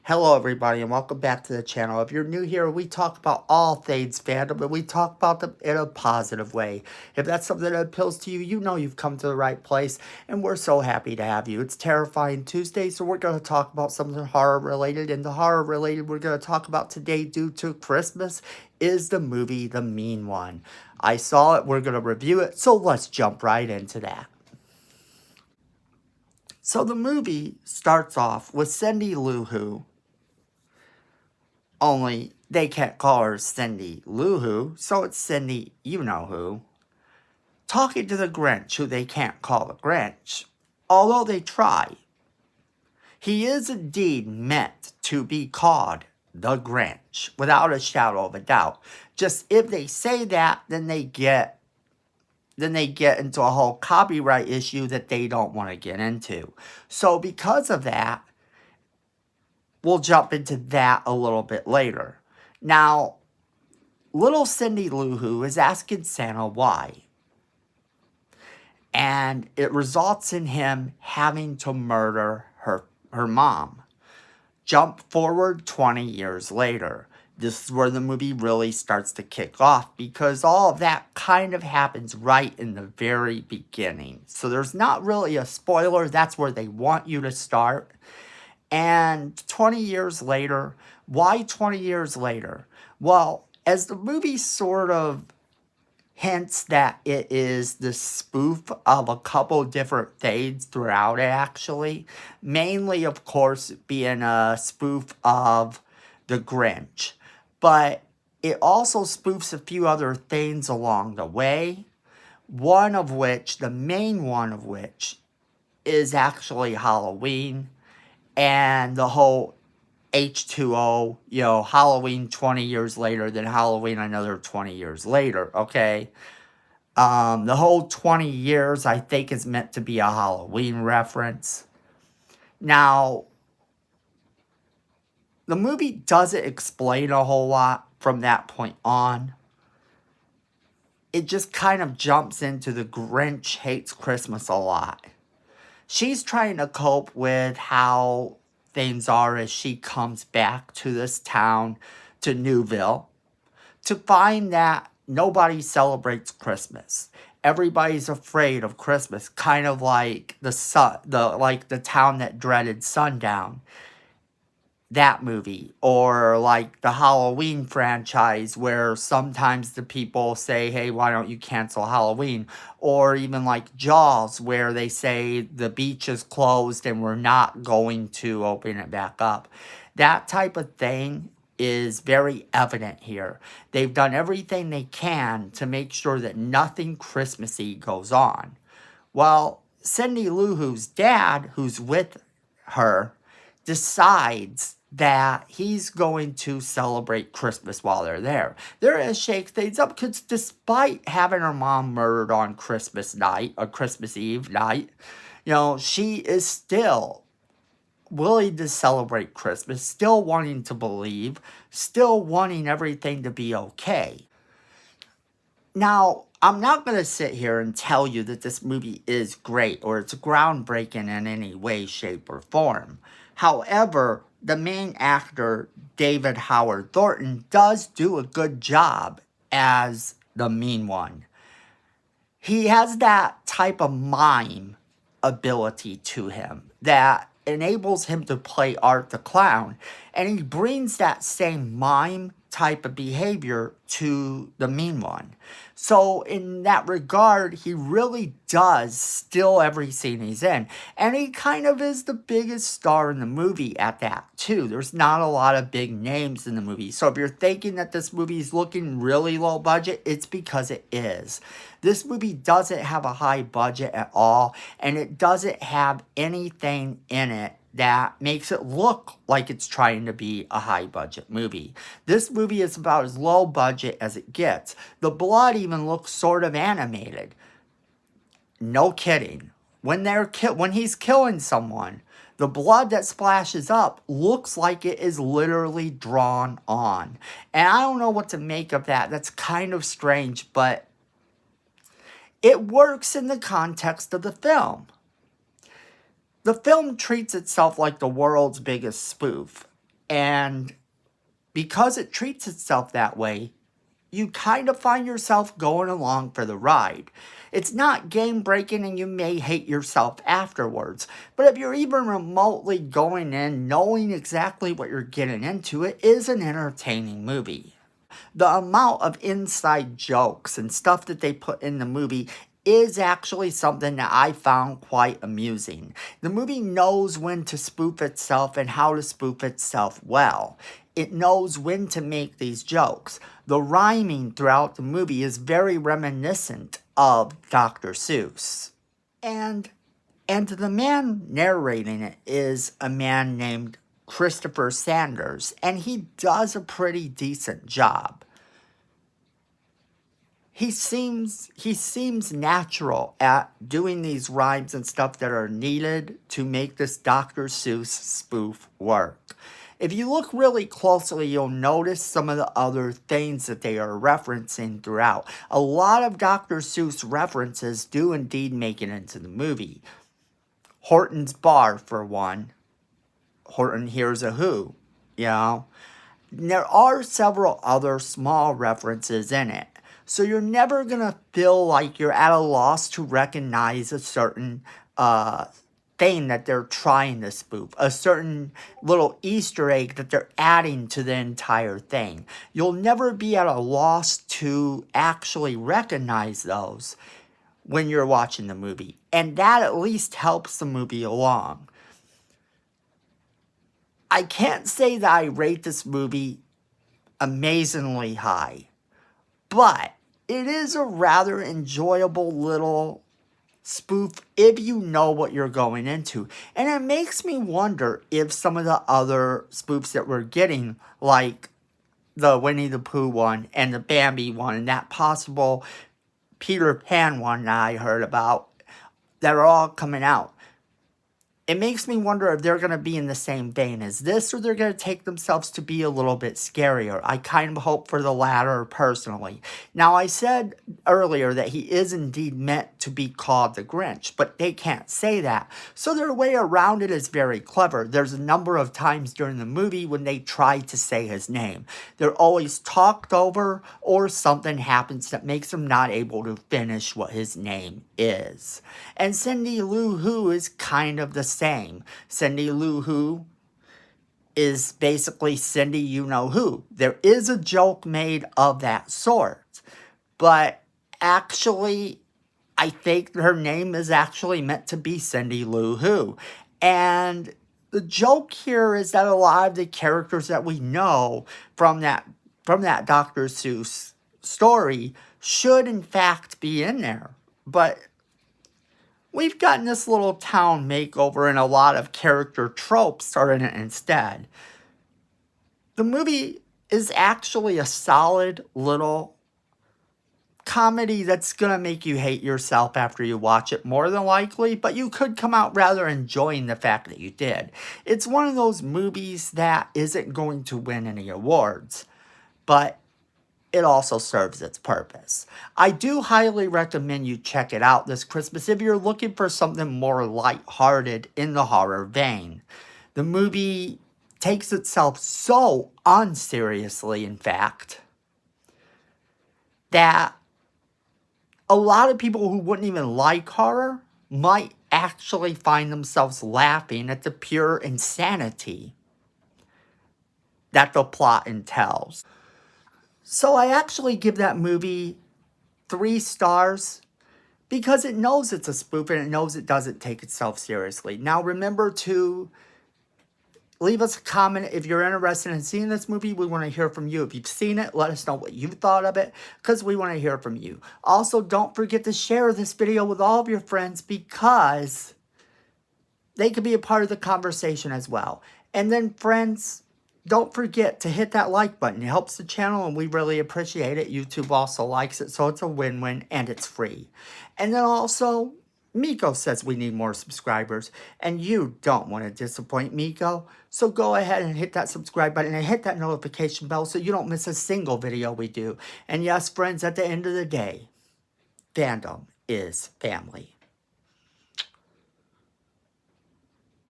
Hello, everybody, and welcome back to the channel. If you're new here, we talk about all things fandom, and we talk about them in a positive way. If that's something that appeals to you, you know you've come to the right place, and we're so happy to have you. It's Terrifying Tuesday, so we're going to talk about something horror-related, and the horror-related we're going to talk about today due to Christmas is the movie The Mean One. I saw it, we're going to review it, so let's jump right into that. So the movie starts off with Cindy Lou Who, only they can't call her Cindy Lou Who, so it's Cindy You Know Who, talking to the Grinch, who they can't call the Grinch, although they try. He is indeed meant to be called the Grinch, without a shadow of a doubt. Just if they say that, then they get into a whole copyright issue that they don't want to get into. So because of that, we'll jump into that a little bit later. Now, little Cindy Lou Who is asking Santa why. And it results in him having to murder her mom. Jump forward 20 years later. This is where the movie really starts to kick off, because all of that kind of happens right in the very beginning. So there's not really a spoiler. That's where they want you to start. And 20 years later, why 20 years later? Well, as the movie sort of hints that it is the spoof of a couple different things throughout it, actually. Mainly, of course, being a spoof of the Grinch. But it also spoofs a few other things along the way. One of which, the main one of which, is actually Halloween. And the whole H2O, Halloween 20 years later, then Halloween another 20 years later, okay? The whole 20 years, I think, is meant to be a Halloween reference. Now, the movie doesn't explain a whole lot from that point on. It just kind of jumps into the Grinch hates Christmas a lot. She's trying to cope with how things are as she comes back to this town, to Newville, to find that nobody celebrates Christmas. Everybody's afraid of Christmas, kind of like the town that dreaded sundown. That movie, or like the Halloween franchise, where sometimes the people say, hey, why don't you cancel Halloween? Or even like Jaws, where they say the beach is closed and we're not going to open it back up. That type of thing is very evident here. They've done everything they can to make sure that nothing Christmassy goes on. Well, Cindy Lou Who's dad, who's with her, decides that he's going to celebrate Christmas while they're there. They're going to shake things up, because despite having her mom murdered on Christmas night, or Christmas Eve night, she is still willing to celebrate Christmas, still wanting to believe, still wanting everything to be okay. Now, I'm not going to sit here and tell you that this movie is great or it's groundbreaking in any way, shape, or form. However, the main actor, David Howard Thornton, does do a good job as the mean one. He has that type of mime ability to him that enables him to play Art the Clown. And he brings that same mime type of behavior to the mean one. So in that regard, he really does steal every scene he's in. And he kind of is the biggest star in the movie at that, too. There's not a lot of big names in the movie. So if you're thinking that this movie is looking really low budget, it's because it is. This movie doesn't have a high budget at all, and it doesn't have anything in it that makes it look like it's trying to be a high budget movie. This movie is about as low budget as it gets. The blood even looks sort of animated. No kidding. When he's killing someone, the blood that splashes up looks like it is literally drawn on. And I don't know what to make of that. That's kind of strange, but it works in the context of the film. The film treats itself like the world's biggest spoof. And because it treats itself that way, you kind of find yourself going along for the ride. It's not game breaking and you may hate yourself afterwards, but if you're even remotely going in knowing exactly what you're getting into, it is an entertaining movie. The amount of inside jokes and stuff that they put in the movie is actually something that I found quite amusing. The movie knows when to spoof itself and how to spoof itself well. It knows when to make these jokes. The rhyming throughout the movie is very reminiscent of Dr. Seuss. And the man narrating it is a man named Christopher Sanders, and he does a pretty decent job. He seems natural at doing these rhymes and stuff that are needed to make this Dr. Seuss spoof work. If you look really closely, you'll notice some of the other things that they are referencing throughout. A lot of Dr. Seuss references do indeed make it into the movie. Horton's Bar, for one. Horton Hears a Who, you know. There are several other small references in it. So you're never going to feel like you're at a loss to recognize a certain thing that they're trying to spoof. A certain little Easter egg that they're adding to the entire thing. You'll never be at a loss to actually recognize those when you're watching the movie. And that at least helps the movie along. I can't say that I rate this movie amazingly high, but it is a rather enjoyable little spoof if you know what you're going into. And it makes me wonder if some of the other spoofs that we're getting, like the Winnie the Pooh one and the Bambi one and that possible Peter Pan one that I heard about, that are all coming out. It makes me wonder if they're going to be in the same vein as this, or they're going to take themselves to be a little bit scarier. I kind of hope for the latter personally. Now, I said earlier that he is indeed meant to be called the Grinch, but they can't say that. So their way around it is very clever. There's a number of times during the movie when they try to say his name. They're always talked over, or something happens that makes them not able to finish what his name is. And Cindy Lou Who is kind of the same. Cindy Lou Who is basically Cindy You Know Who. There is a joke made of that sort, but actually I think her name is actually meant to be Cindy Lou Who. And the joke here is that a lot of the characters that we know from that Dr. Seuss story should in fact be in there. But we've gotten this little town makeover and a lot of character tropes are in it instead. The movie is actually a solid little comedy that's going to make you hate yourself after you watch it, more than likely, but you could come out rather enjoying the fact that you did. It's one of those movies that isn't going to win any awards, but it also serves its purpose. I do highly recommend you check it out this Christmas if you're looking for something more lighthearted in the horror vein. The movie takes itself so unseriously, in fact, that a lot of people who wouldn't even like horror might actually find themselves laughing at the pure insanity that the plot entails. So I actually give that movie 3 stars because it knows it's a spoof and it knows it doesn't take itself seriously. Now remember to leave us a comment if you're interested in seeing this movie. We want to hear from you. If you've seen it, let us know what you thought of it because we want to hear from you. Also, don't forget to share this video with all of your friends because they could be a part of the conversation as well. And then friends, don't forget to hit that like button. It helps the channel and we really appreciate it. YouTube also likes it, so it's a win-win and it's free. And then also, Miko says we need more subscribers and you don't want to disappoint Miko. So go ahead and hit that subscribe button and hit that notification bell so you don't miss a single video we do. And yes, friends, at the end of the day, fandom is family.